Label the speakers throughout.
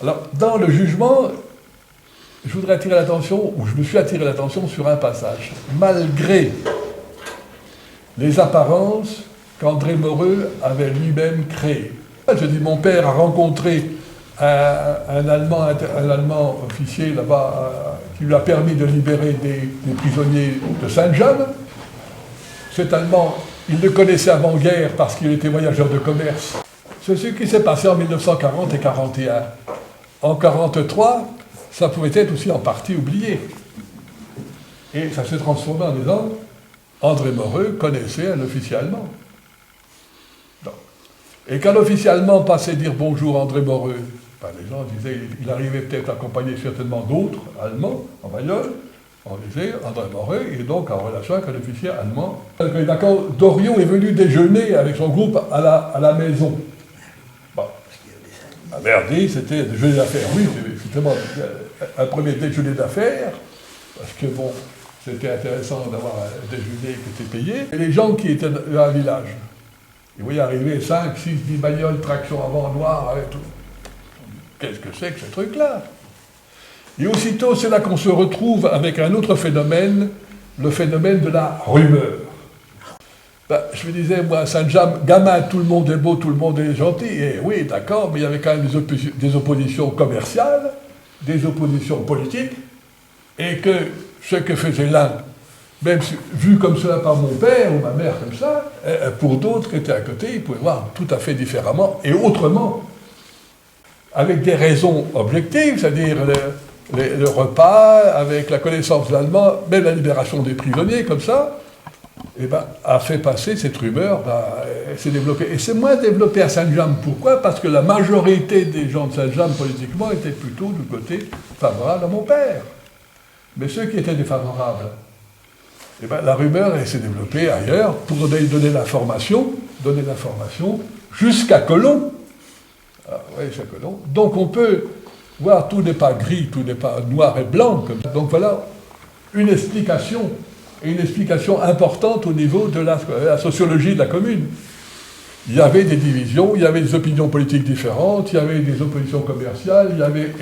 Speaker 1: Alors, dans le jugement, je voudrais attirer l'attention, ou je me suis attiré l'attention sur un passage. Malgré les apparences qu'André Moreux avait lui-même créées. Je dis, mon père a rencontré un Allemand officier là-bas qui lui a permis de libérer des prisonniers de Saint-Jean. Cet Allemand, il le connaissait avant-guerre parce qu'il était voyageur de commerce. C'est ce qui s'est passé en 1940 et 1941. En 1943, ça pouvait être aussi en partie oublié. Et ça s'est transformé en disant André Moreux connaissait un officier allemand. Donc. Et quand l'officier allemand passait dire bonjour André Moreux, ben les gens disaient, il arrivait peut-être accompagné certainement d'autres Allemands en bagnole, on disait André Moreux est donc en relation avec un officier allemand. D'accord, Doriot est venu déjeuner avec son groupe à la maison. Bon. La mère dit c'était un déjeuner d'affaires. Oui, c'était un premier déjeuner d'affaires, parce que bon, c'était intéressant d'avoir un déjeuner qui était payé. Et les gens qui étaient dans le village, ils voyaient arriver 5, 6, 10 bagnoles, traction avant noire, avec tout. Qu'est-ce que c'est que ce truc-là? Et aussitôt, c'est là qu'on se retrouve avec un autre phénomène, le phénomène de la rumeur. Ben, je me disais, moi, à Saint-Jean, gamin, tout le monde est beau, tout le monde est gentil. Et oui, d'accord, mais il y avait quand même des oppositions commerciales, des oppositions politiques, et que ce que faisait l'un, même vu comme cela par mon père ou ma mère comme ça, pour d'autres qui étaient à côté, ils pouvaient voir tout à fait différemment et autrement, avec des raisons objectives, c'est-à-dire le repas, avec la connaissance de l'allemand, même la libération des prisonniers, comme ça, eh ben, a fait passer cette rumeur, s'est développée. Et c'est moins développé à Saint-Jean. Pourquoi? Parce que la majorité des gens de Saint-Jean, politiquement, étaient plutôt du côté favorable à mon père. Mais ceux qui étaient défavorables, eh ben, la rumeur s'est développée ailleurs pour donner l'information jusqu'à Colomb. Ah, oui, jusqu'à Colomb. Donc on peut voir, tout n'est pas gris, tout n'est pas noir et blanc. Comme ça. Donc voilà une explication, et une explication importante au niveau de la sociologie de la commune. Il y avait des divisions, il y avait des opinions politiques différentes, il y avait des oppositions commerciales, il y avait...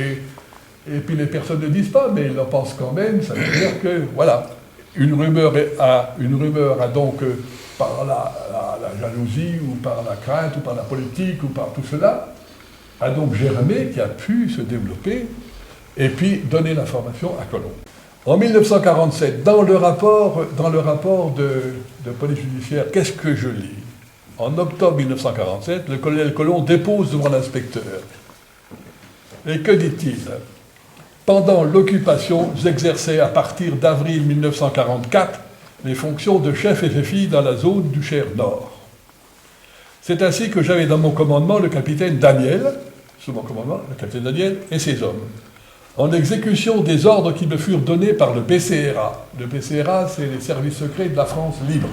Speaker 1: Et puis les personnes ne disent pas, mais ils en pensent quand même, ça veut dire que, voilà, une rumeur a donc, par la jalousie, ou par la crainte, ou par la politique, ou par tout cela, a donc germé, qui a pu se développer, et puis donner l'information à Colomb. En 1947, dans le rapport de police judiciaire, qu'est-ce que je lis? En octobre 1947, le colonel Colomb dépose devant l'inspecteur. Et que dit-il? Pendant l'occupation, j'exerçais à partir d'avril 1944 les fonctions de chef FFI dans la zone du Cher Nord. C'est ainsi que j'avais dans mon commandement le capitaine Daniel, sous mon commandement, le capitaine Daniel et ses hommes, en exécution des ordres qui me furent donnés par le PCRA. Le PCRA, c'est les services secrets de la France libre.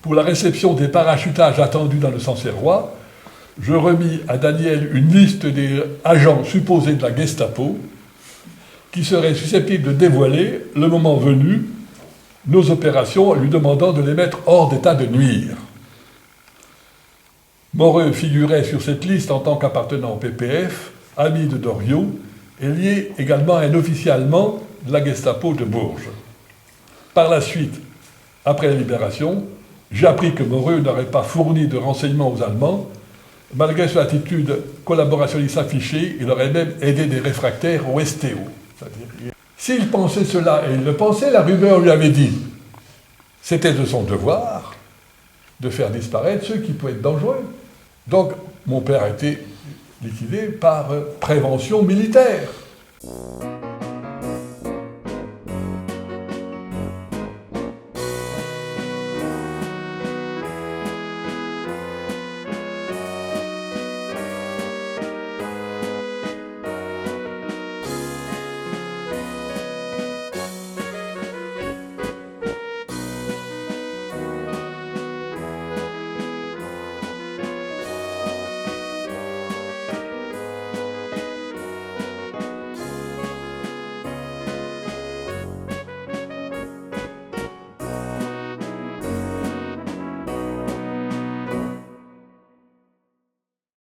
Speaker 1: Pour la réception des parachutages attendus dans le Sancerrois, je remis à Daniel une liste des agents supposés de la Gestapo qui seraient susceptibles de dévoiler, le moment venu, nos opérations en lui demandant de les mettre hors d'état de nuire. Moreux figurait sur cette liste en tant qu'appartenant au PPF, ami de Doriot, et lié également à un officier allemand de la Gestapo de Bourges. Par la suite, après la libération, j'ai appris que Moreux n'aurait pas fourni de renseignements aux Allemands. Malgré son attitude collaborationniste affichée, il aurait même aidé des réfractaires au STO. S'il pensait cela, et il le pensait, la rumeur lui avait dit, c'était de son devoir de faire disparaître ceux qui pouvaient être dangereux. Donc, mon père a été liquidé par prévention militaire.